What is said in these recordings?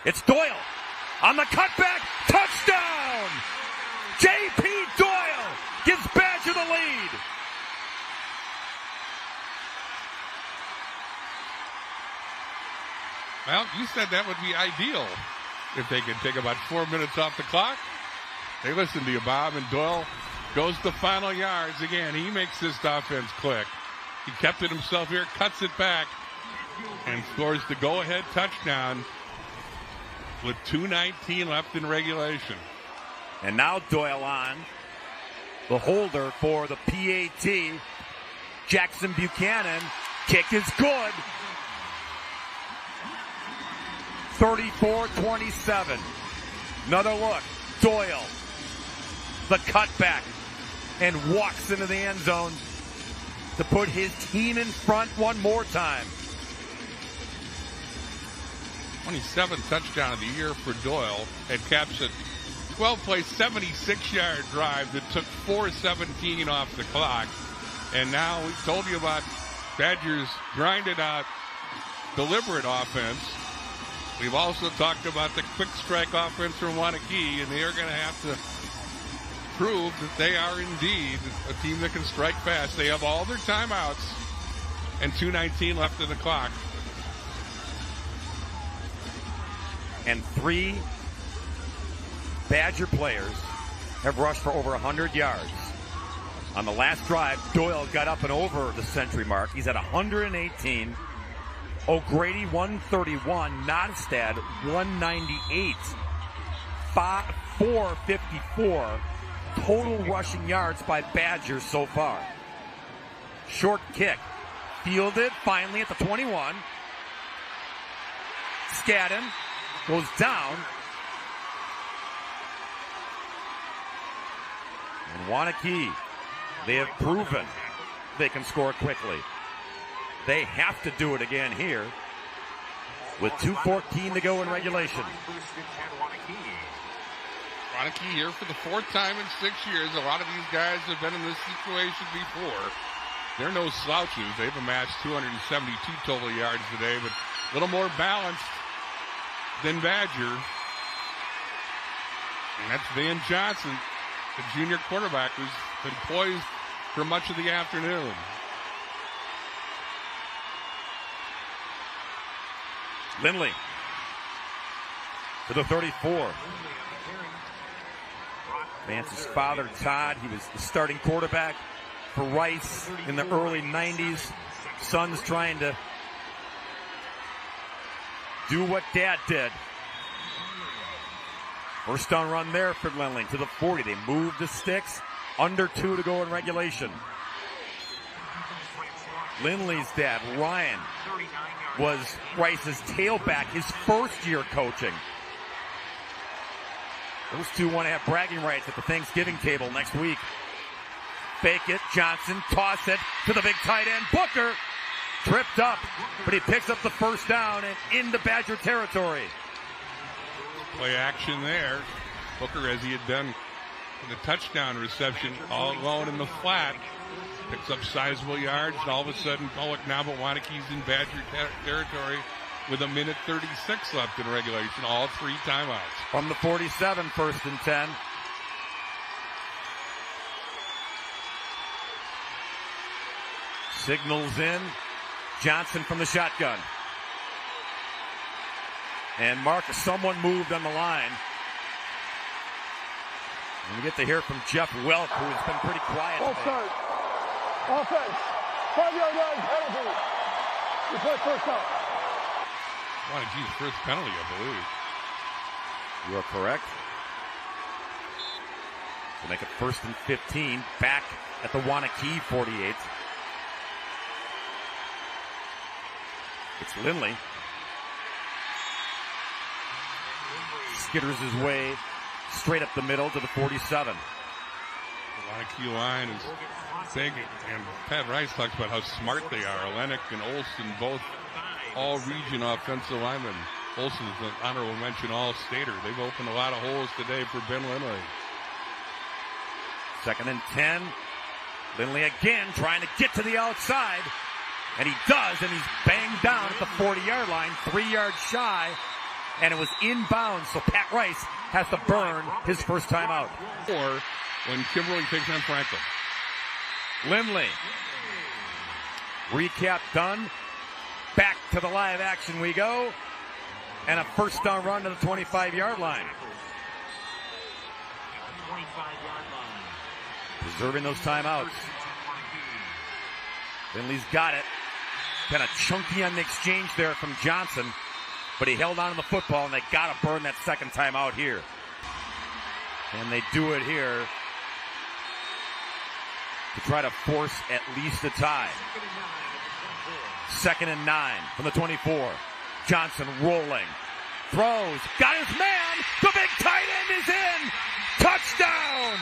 It's Doyle on the cutback. Touchdown! J.P. Doyle gives Badger the lead. Well, you said that would be ideal if they could take about 4 minutes off the clock. They listen to you, Bob, and Doyle goes the final yards. Again, he makes this offense click. He kept it himself here, cuts it back, and scores the go-ahead touchdown with 2:19 left in regulation. And now Doyle on. The holder for the PAT. Jackson Buchanan. Kick is good. 34-27. Another look. Doyle. The cutback. And walks into the end zone to put his team in front one more time. 27th touchdown of the year for Doyle. It caps a 12-play, 76-yard drive that took 4:17 off the clock. And now we told you about Badgers' grinded out, deliberate offense. We've also talked about the quick strike offense from Waunakee, and they are going to have to prove that they are indeed a team that can strike fast. They have all their timeouts and 2:19 left in the clock. And 3 Badger players have rushed for over 100 yards. On the last drive, Doyle got up and over the century mark. He's at 118. O'Grady 131, Nonstad 198, 454 total rushing yards by Badgers so far. Short kick, fielded finally at the 21. Scadden goes down. And Waunakee, they have proven they can score quickly. They have to do it again here with 2:14 to go in regulation. Waunakee here for the 4th time in 6 years. A lot of these guys have been in this situation before. They're no slouches. They've amassed 272 total yards today, but a little more balanced than Badger. And that's Van Johnson, the junior quarterback, who's been poised for much of the afternoon. Lindley to the 34. Vance's father, Todd, he was the starting quarterback for Rice in the early 90s. Son's trying to do what Dad did. First down run there for Lindley to the 40. They move the sticks. Under 2 to go in regulation. Lindley's dad, Ryan, was Rice's tailback his first year coaching. Those two want to have bragging rights at the Thanksgiving table next week. Fake it, Johnson, toss it to the big tight end. Booker tripped up, but he picks up the first down and into Badger territory. Play action there. Booker, as he had done in the touchdown reception, all alone in the flat, picks up sizable yards, and all of a sudden, now but Waunakee's in Badger territory with 1:36 left in regulation, all 3 timeouts. From the 47, 1st and 10. Signals in. Johnson from the shotgun. And Marcus, someone moved on the line. And we get to hear from Jeff Welk, who has been pretty quiet. Full start. Offense. 5-yard line penalty. You play first down. Waunakee's first penalty, I believe. You are correct. To make it 1st and 15, back at the Waunakee 48. It's Lindley. Skitters his way straight up the middle to the 47. The Waunakee line is big, and Pat Rice talks about how smart they are. Olenek and Olson, both all-region offensive linemen. Olson's an honorable mention all-stater. They've opened a lot of holes today for Ben Lindley. 2nd and 10. Lindley again trying to get to the outside. And he does, and he's banged down at the 40-yard line, 3 yards shy and it was inbounds, so Pat Rice has to burn his first time out. Or when Kimberly takes on Franklin. Lindley. Recap done. Back to the live action we go. And a first down run to the 25-yard line. Preserving those timeouts. Lindley's got it. Kind of chunky on the exchange there from Johnson. But he held on to the football, and they got to burn that second time out here. And they do it here to try to force at least a tie. 2nd and 9 from the 24. Johnson rolling. Throws. Got his man. The big tight end is in. Touchdown.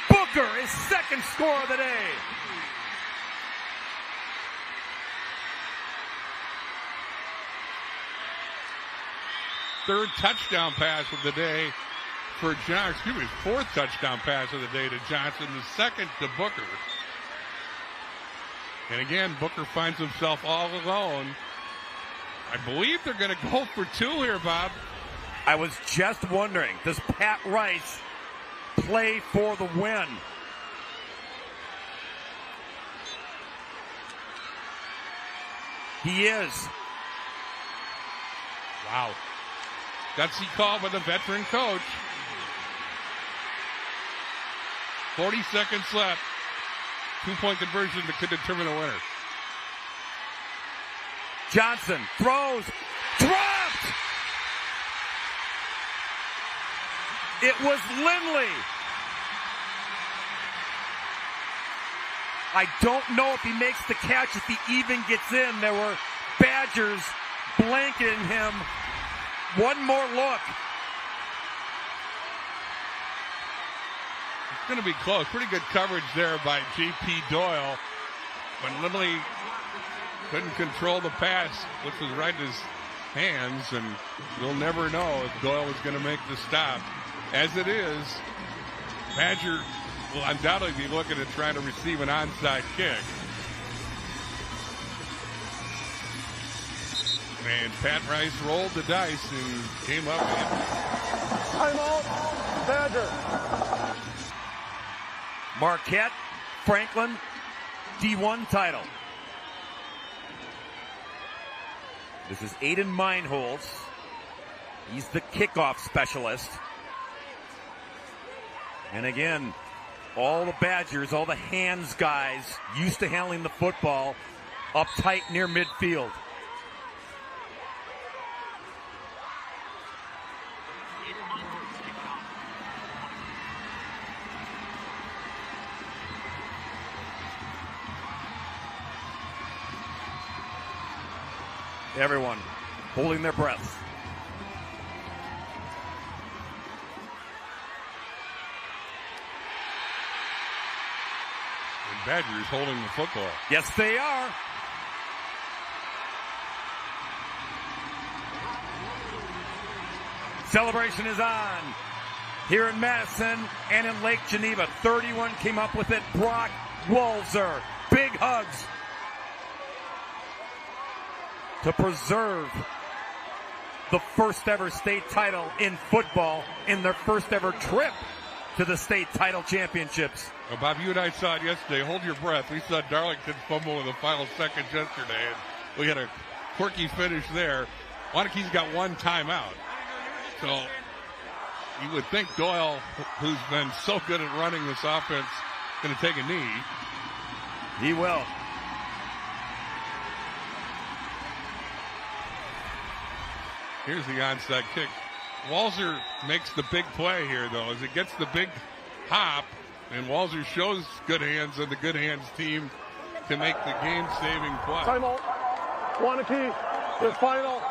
Booker, his second score of the day. Third touchdown pass of the day for Johnson. Excuse me, fourth touchdown pass of the day to Johnson. The second to Booker. And again, Booker finds himself all alone. I believe they're going to go for 2 here, Bob. I was just wondering, does Pat Rice play for the win? He is. Wow. Gutsy call by the veteran coach. 40 seconds left. 2-point conversion that could determine the winner. Johnson throws. Dropped! It was Lindley. I don't know if he makes the catch, if he even gets in. There were Badgers blanketing him. One more look. It's going to be close. Pretty good coverage there by J.P. Doyle. When Lindley couldn't control the pass, which was right in his hands, and you'll never know if Doyle was going to make the stop. As it is, Badger will undoubtedly be looking at trying to receive an onside kick. And Pat Rice rolled the dice and came up with it. Timeout, Badger. Marquette, Franklin, D1 title. This is Aiden Meinholz. He's the kickoff specialist. And again, all the Badgers, all the hands guys used to handling the football up tight near midfield. Everyone holding their breaths. And Badgers holding the football. Yes, they are. Celebration is on here in Madison and in Lake Geneva. 31 came up with it. Brock Walzer. Big hugs to preserve the first ever state title in football in their first ever trip to the state title championships. Well, Bob, you and I saw it yesterday. Hold your breath. We saw Darlington fumble in the final seconds yesterday, and we had a quirky finish there. Waunakee's got one timeout. So you would think Doyle, who's been so good at running this offense, is going to take a knee. He will. Here's the onside kick. Walzer makes the big play here, though, as it gets the big hop, and Walzer shows good hands and the good hands team to make the game-saving play. Timeout. Waunakee, the final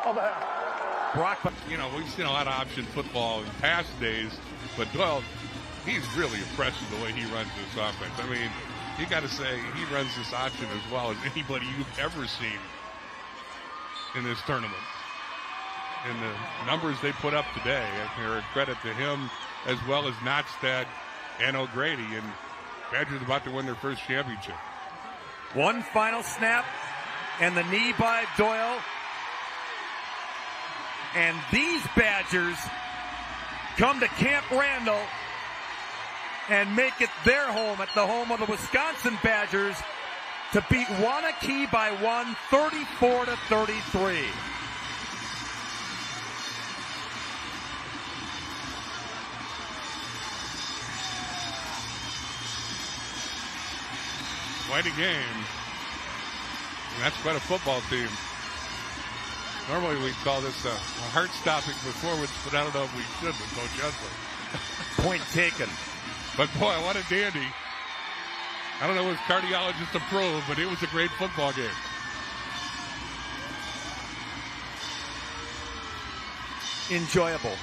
of the half. Brock, you know, we've seen a lot of option football in past days, but Doyle, he's really impressed with the way he runs this offense. I mean, you got to say he runs this option as well as anybody you've ever seen in this tournament. And the numbers they put up today are a credit to him as well as Nottstad and O'Grady. And Badgers about to win their first championship. one final snap, and the knee by Doyle And these Badgers come to Camp Randall and make it their home at the home of the Wisconsin Badgers to beat Waunakee by 1, 34-33. Quite a game. And that's quite a football team. Normally we'd call this a heart-stopping performance, but I don't know if we should with Coach Hudson. Point taken. But boy, what a dandy. I don't know if his cardiologist approved, but it was a great football game. Enjoyable.